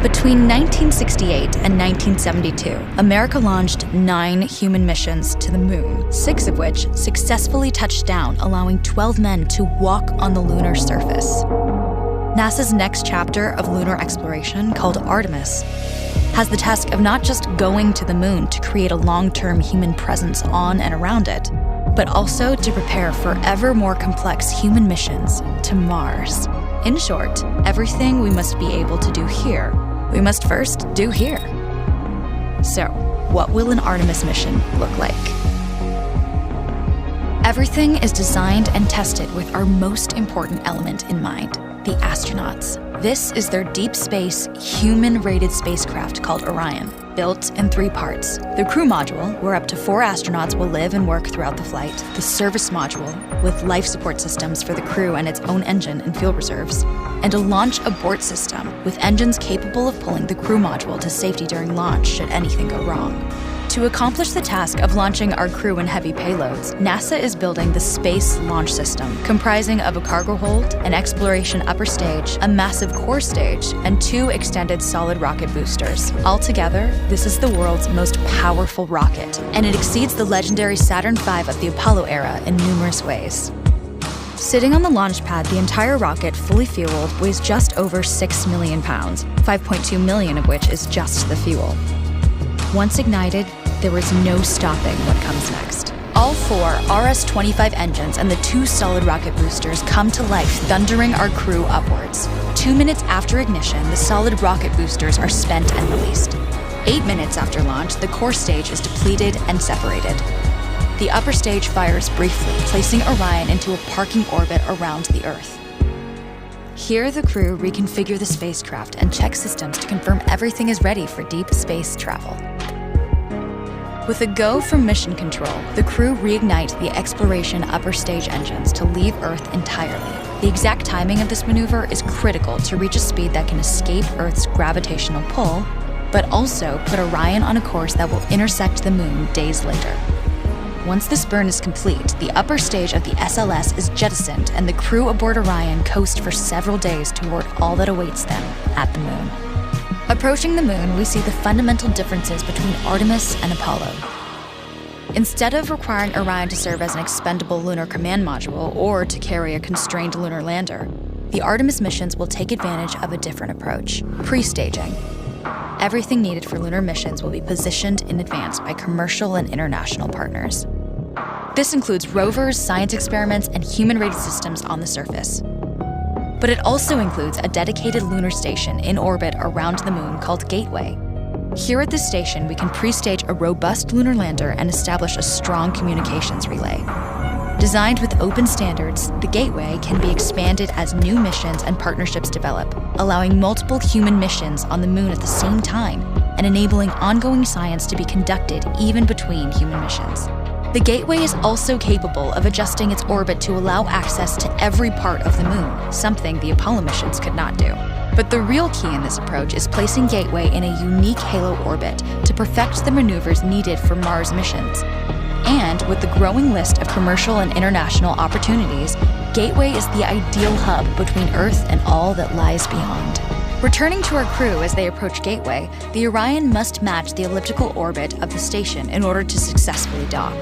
Between 1968 and 1972, America launched 9 human missions to the moon, 6 of which successfully touched down, allowing 12 men to walk on the lunar surface. NASA's next chapter of lunar exploration, called Artemis, has the task of not just going to the moon to create a long-term human presence on and around it, but also to prepare for ever more complex human missions to Mars. In short, everything we must be able to do here, we must first do here. So, what will an Artemis mission look like? Everything is designed and tested with our most important element in mind, the astronauts. This is their deep space, human-rated spacecraft called Orion, built in 3 parts. The crew module, where up to 4 astronauts will live and work throughout the flight. The service module, with life support systems for the crew and its own engine and fuel reserves. And a launch abort system, with engines capable of pulling the crew module to safety during launch should anything go wrong. To accomplish the task of launching our crew and heavy payloads, NASA is building the Space Launch System, comprising of a cargo hold, an exploration upper stage, a massive core stage, and 2 extended solid rocket boosters. Altogether, this is the world's most powerful rocket, and it exceeds the legendary Saturn V of the Apollo era in numerous ways. Sitting on the launch pad, the entire rocket, fully fueled, weighs just over 6 million pounds, 5.2 million of which is just the fuel. Once ignited, there is no stopping what comes next. All 4 RS-25 engines and the 2 solid rocket boosters come to life, thundering our crew upwards. 2 minutes after ignition, the solid rocket boosters are spent and released. 8 minutes after launch, the core stage is depleted and separated. The upper stage fires briefly, placing Orion into a parking orbit around the Earth. Here, the crew reconfigure the spacecraft and check systems to confirm everything is ready for deep space travel. With a go from mission control, the crew reignite the exploration upper stage engines to leave Earth entirely. The exact timing of this maneuver is critical to reach a speed that can escape Earth's gravitational pull, but also put Orion on a course that will intersect the moon days later. Once this burn is complete, the upper stage of the SLS is jettisoned and the crew aboard Orion coast for several days toward all that awaits them at the moon. Approaching the moon, we see the fundamental differences between Artemis and Apollo. Instead of requiring Orion to serve as an expendable lunar command module or to carry a constrained lunar lander, the Artemis missions will take advantage of a different approach: pre-staging. Everything needed for lunar missions will be positioned in advance by commercial and international partners. This includes rovers, science experiments, and human-rated systems on the surface. But it also includes a dedicated lunar station in orbit around the moon called Gateway. Here at this station, we can pre-stage a robust lunar lander and establish a strong communications relay. Designed with open standards, the Gateway can be expanded as new missions and partnerships develop, allowing multiple human missions on the moon at the same time and enabling ongoing science to be conducted even between human missions. The Gateway is also capable of adjusting its orbit to allow access to every part of the moon, something the Apollo missions could not do. But the real key in this approach is placing Gateway in a unique halo orbit to perfect the maneuvers needed for Mars missions. And with the growing list of commercial and international opportunities, Gateway is the ideal hub between Earth and all that lies beyond. Returning to our crew as they approach Gateway, the Orion must match the elliptical orbit of the station in order to successfully dock.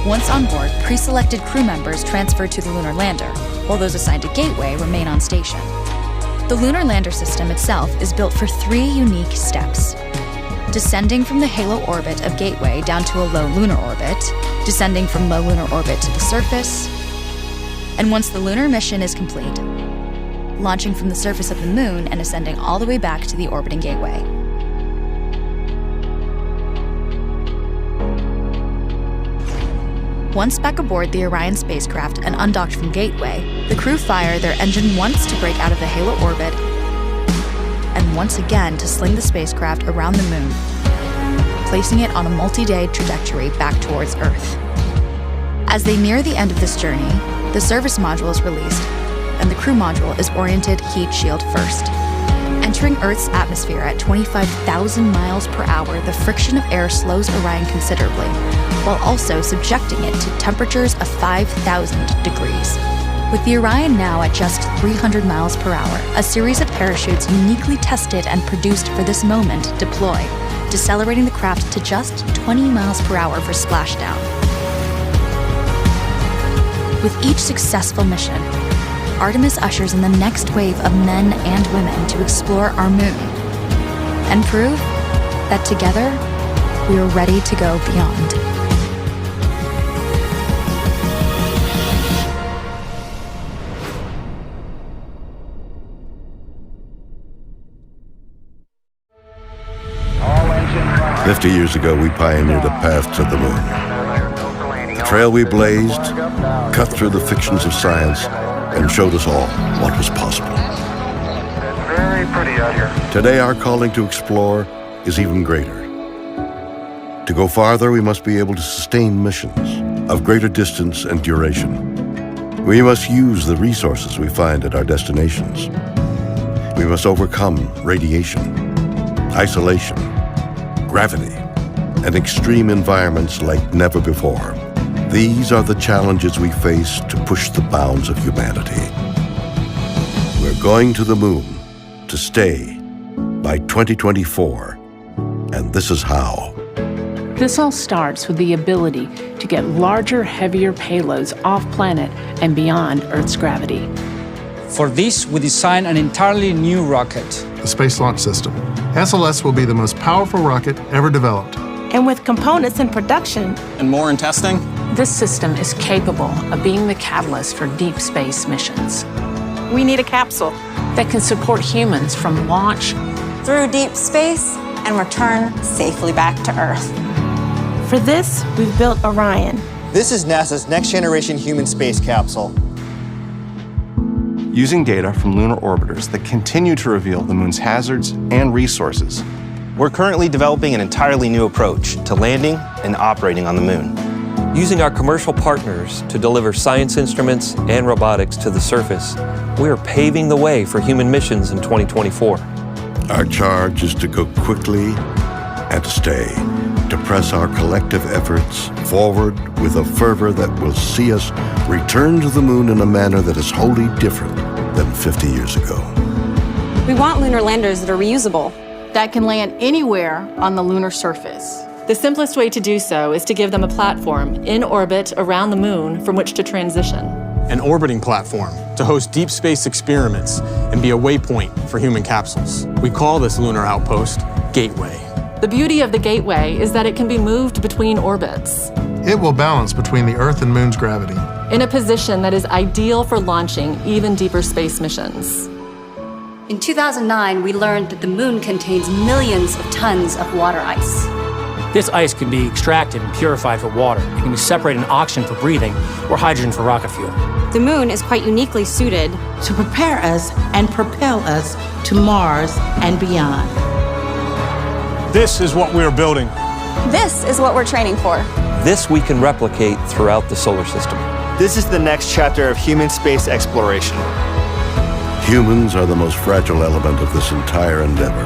Once on board, pre-selected crew members transfer to the Lunar Lander, while those assigned to Gateway remain on station. The Lunar Lander system itself is built for 3 unique steps: descending from the halo orbit of Gateway down to a low lunar orbit, descending from low lunar orbit to the surface, and once the lunar mission is complete, launching from the surface of the moon and ascending all the way back to the orbiting Gateway. Once back aboard the Orion spacecraft and undocked from Gateway, the crew fire their engine once to break out of the halo orbit and once again to sling the spacecraft around the moon, placing it on a multi-day trajectory back towards Earth. As they near the end of this journey, the service module is released, and the crew module is oriented heat shield first. Entering Earth's atmosphere at 25,000 miles per hour, the friction of air slows Orion considerably, while also subjecting it to temperatures of 5,000 degrees. With the Orion now at just 300 miles per hour, a series of parachutes uniquely tested and produced for this moment deploy, decelerating the craft to just 20 miles per hour for splashdown. With each successful mission, Artemis ushers in the next wave of men and women to explore our moon and prove that together we are ready to go beyond. All 50 years ago, we pioneered a path to the moon. The trail we blazed cut through the fictions of science and showed us all what was possible. It's very pretty out here. Today, our calling to explore is even greater. To go farther, we must be able to sustain missions of greater distance and duration. We must use the resources we find at our destinations. We must overcome radiation, isolation, gravity, and extreme environments like never before. These are the challenges we face to push the bounds of humanity. We're going to the moon to stay by 2024, and this is how. This all starts with the ability to get larger, heavier payloads off-planet and beyond Earth's gravity. For this, we designed an entirely new rocket. The Space Launch System. SLS will be the most powerful rocket ever developed. And with components in production and more in testing, this system is capable of being the catalyst for deep space missions. we need a capsule that can support humans from launch through deep space and return safely back to Earth. For this, we've built Orion. This is NASA's next-generation human space capsule. Using data from lunar orbiters that continue to reveal the moon's hazards and resources, we're currently developing an entirely new approach to landing and operating on the moon. Using our commercial partners to deliver science instruments and robotics to the surface, we are paving the way for human missions in 2024. Our charge is to go quickly and to stay, to press our collective efforts forward with a fervor that will see us return to the moon in a manner that is wholly different than 50 years ago. We want lunar landers that are reusable, that can land anywhere on the lunar surface. The simplest way to do so is to give them a platform in orbit around the moon from which to transition. An orbiting platform to host deep space experiments and be a waypoint for human capsules. We call this lunar outpost Gateway. The beauty of the Gateway is that it can be moved between orbits. It will balance between the Earth and Moon's gravity, in a position that is ideal for launching even deeper space missions. In 2009, we learned that the moon contains millions of tons of water ice. This ice can be extracted and purified for water. It can be separated in oxygen for breathing or hydrogen for rocket fuel. The moon is quite uniquely suited to prepare us and propel us to Mars and beyond. This is what we're building. This is what we're training for. This we can replicate throughout the solar system. This is the next chapter of human space exploration. Humans are the most fragile element of this entire endeavor,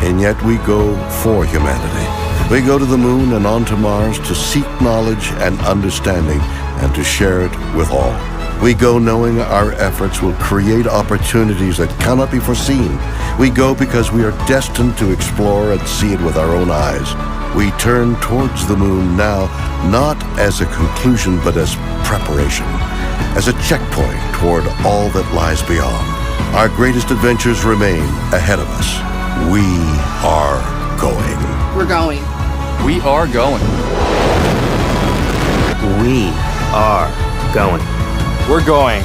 and yet we go for humanity. We go to the moon and on to Mars to seek knowledge and understanding and to share it with all. We go knowing our efforts will create opportunities that cannot be foreseen. We go because we are destined to explore and see it with our own eyes. We turn towards the moon now, not as a conclusion, but as preparation, as a checkpoint toward all that lies beyond. Our greatest adventures remain ahead of us. We are going. We're going. We are going. We are going. We're going.